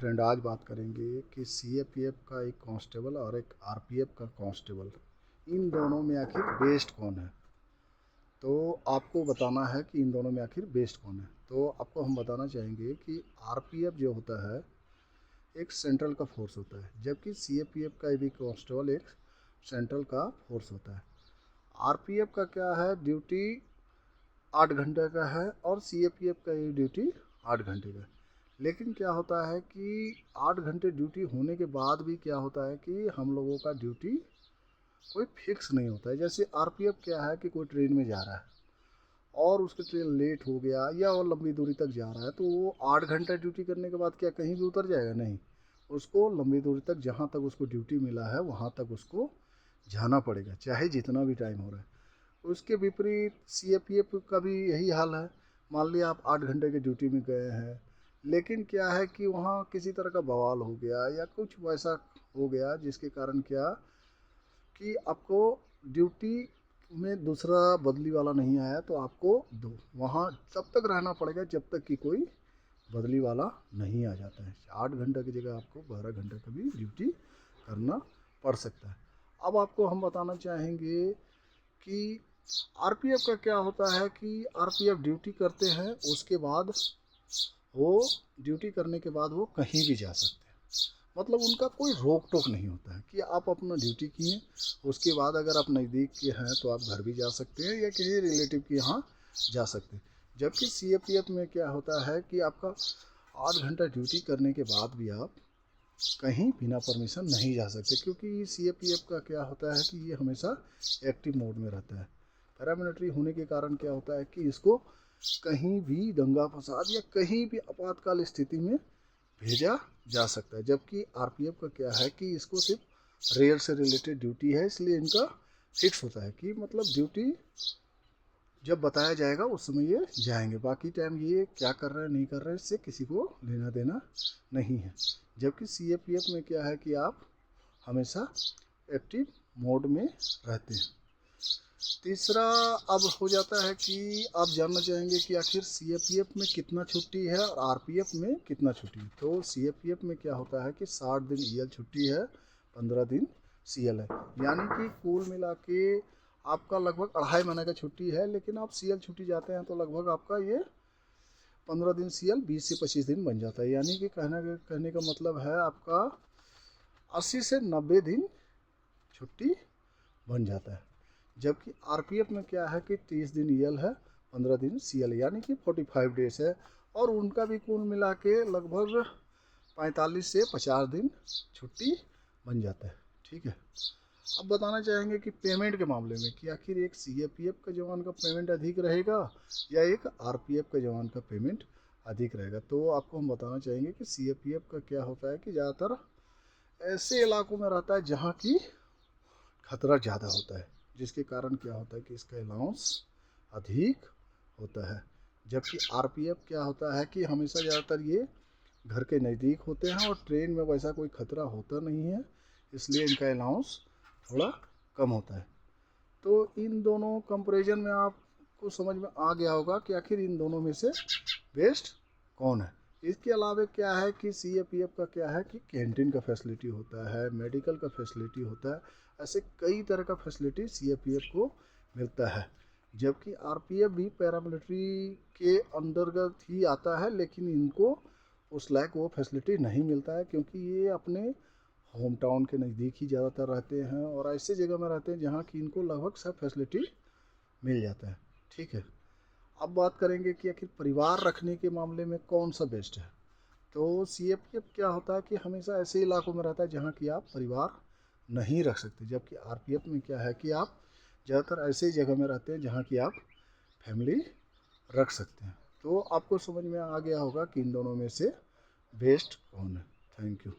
Friend, आज बात करेंगे कि सीएपीएफ का एक कांस्टेबल और एक आरपीएफ का कांस्टेबल, इन दोनों में आखिर बेस्ट कौन है। तो आपको बताना है कि इन दोनों में आखिर बेस्ट कौन है। तो आपको हम बताना चाहेंगे कि आरपीएफ जो होता है एक सेंट्रल का फोर्स होता है, जबकि सीएपीएफ का भी कांस्टेबल एक सेंट्रल का फोर्स होता है। आरपीएफ का क्या है, ड्यूटी 8 घंटे का है और सीएपीएफ का ये ड्यूटी 8 घंटे का है। लेकिन क्या होता है कि 8 घंटे ड्यूटी होने के बाद भी क्या होता है कि हम लोगों का ड्यूटी कोई फिक्स नहीं होता है। जैसे आरपीएफ क्या है कि कोई ट्रेन में जा रहा है और उसकी ट्रेन लेट हो गया या और लंबी दूरी तक जा रहा है, तो वो 8 घंटा ड्यूटी करने के बाद क्या कहीं भी उतर जाएगा? नहीं, उसको लंबी दूरी तक जहाँ तक उसको ड्यूटी मिला है वहाँ तक उसको जाना पड़ेगा, चाहे जितना भी टाइम हो रहा है। उसके विपरीत सीएपीएफ का भी यही हाल है। मान लिया आप 8 घंटे की ड्यूटी में गए हैं, लेकिन क्या है कि वहाँ किसी तरह का बवाल हो गया या कुछ वैसा हो गया जिसके कारण क्या कि आपको ड्यूटी में दूसरा बदली वाला नहीं आया, तो आपको वहाँ तब तक रहना पड़ेगा जब तक कि कोई बदली वाला नहीं आ जाता है। 8 घंटे की जगह आपको 12 घंटे का भी ड्यूटी करना पड़ सकता है। अब आपको हम बताना चाहेंगे कि आरपीएफ का क्या होता है कि आरपीएफ ड्यूटी करते हैं, उसके बाद वो ड्यूटी करने के बाद वो कहीं भी जा सकते हैं। मतलब उनका कोई रोक टोक नहीं होता है कि आप अपना ड्यूटी किए, उसके बाद अगर आप नज़दीक के हैं तो आप घर भी जा सकते हैं या किसी रिलेटिव के यहाँ जा सकते हैं। जबकि सीएपीएफ में क्या होता है कि आपका 8 घंटा ड्यूटी करने के बाद भी आप कहीं बिना परमिशन नहीं जा सकते, क्योंकि सीएपीएफ का क्या होता है कि ये हमेशा एक्टिव मोड में रहता है। पैरामिलिट्री होने के कारण क्या होता है कि इसको कहीं भी दंगा फसाद या कहीं भी आपातकाल स्थिति में भेजा जा सकता है। जबकि आरपीएफ का क्या है कि इसको सिर्फ रेल से रिलेटेड ड्यूटी है, इसलिए इनका फिक्स होता है कि मतलब ड्यूटी जब बताया जाएगा उस समय ये जाएंगे, बाकी टाइम ये क्या कर रहे हैं नहीं कर रहे हैं इससे किसी को लेना देना नहीं है। जबकि सीएपीएफ में क्या है कि आप हमेशा एक्टिव मोड में रहते हैं। तीसरा अब हो जाता है कि आप जानना चाहेंगे कि आखिर सीएपीएफ में कितना छुट्टी है और आरपीएफ में कितना छुट्टी है। तो सीएपीएफ में क्या होता है कि 60 दिन ईएल छुट्टी है, 15 दिन सीएल है, यानी कि कुल मिला के आपका लगभग 2.5 महीने का छुट्टी है। लेकिन आप सीएल छुट्टी जाते हैं तो लगभग आपका ये 15 दिन सीएल 20 से 25 दिन बन जाता है, यानी कि कहने का मतलब है आपका 80 से 90 दिन छुट्टी बन जाता है। जबकि आरपीएफ में क्या है कि 30 दिन ईएल है, 15 दिन सीएल, यानी कि 45 डेज है, और उनका भी कुल मिला के लगभग 45 से 50 दिन छुट्टी बन जाता है। ठीक है। अब बताना चाहेंगे कि पेमेंट के मामले में कि आखिर एक सीएपीएफ का जवान का पेमेंट अधिक रहेगा या एक आरपीएफ का जवान का पेमेंट अधिक रहेगा। तो आपको हम बताना चाहेंगे कि सीएपीएफ का क्या होता है कि ज़्यादातर ऐसे इलाकों में रहता है जहाँ की खतरा ज़्यादा होता है, जिसके कारण क्या होता है कि इसका अलाउंस अधिक होता है। जबकि आरपीएफ क्या होता है कि हमेशा ज़्यादातर ये घर के नज़दीक होते हैं और ट्रेन में वैसा कोई खतरा होता नहीं है, इसलिए इनका अलाउंस थोड़ा कम होता है। तो इन दोनों कंपैरिजन में आपको समझ में आ गया होगा कि आखिर इन दोनों में से बेस्ट कौन है। इसके अलावा क्या है कि सीएपीएफ का क्या है कि कैंटीन का फैसिलिटी होता है, मेडिकल का फैसिलिटी होता है, ऐसे कई तरह का फैसिलिटी सीएपीएफ को मिलता है। जबकि आरपीएफ भी पैरामिलिट्री के अंतर्गत ही आता है, लेकिन इनको उस लायक वो फैसिलिटी नहीं मिलता है, क्योंकि ये अपने होम टाउन के नज़दीक ही ज़्यादातर रहते हैं और ऐसे जगह में रहते हैं जहाँ की इनको लगभग सब फैसिलिटी मिल जाता है। ठीक है। अब बात करेंगे कि आखिर परिवार रखने के मामले में कौन सा बेस्ट है। तो सीएपीएफ क्या होता है कि हमेशा ऐसे इलाकों में रहता है जहाँ की आप परिवार नहीं रख सकते, जबकि आरपीएफ में क्या है कि आप ज़्यादातर ऐसे जगह में रहते हैं जहाँ की आप फैमिली रख सकते हैं। तो आपको समझ में आ गया होगा कि इन दोनों में से बेस्ट कौन है। Thank you.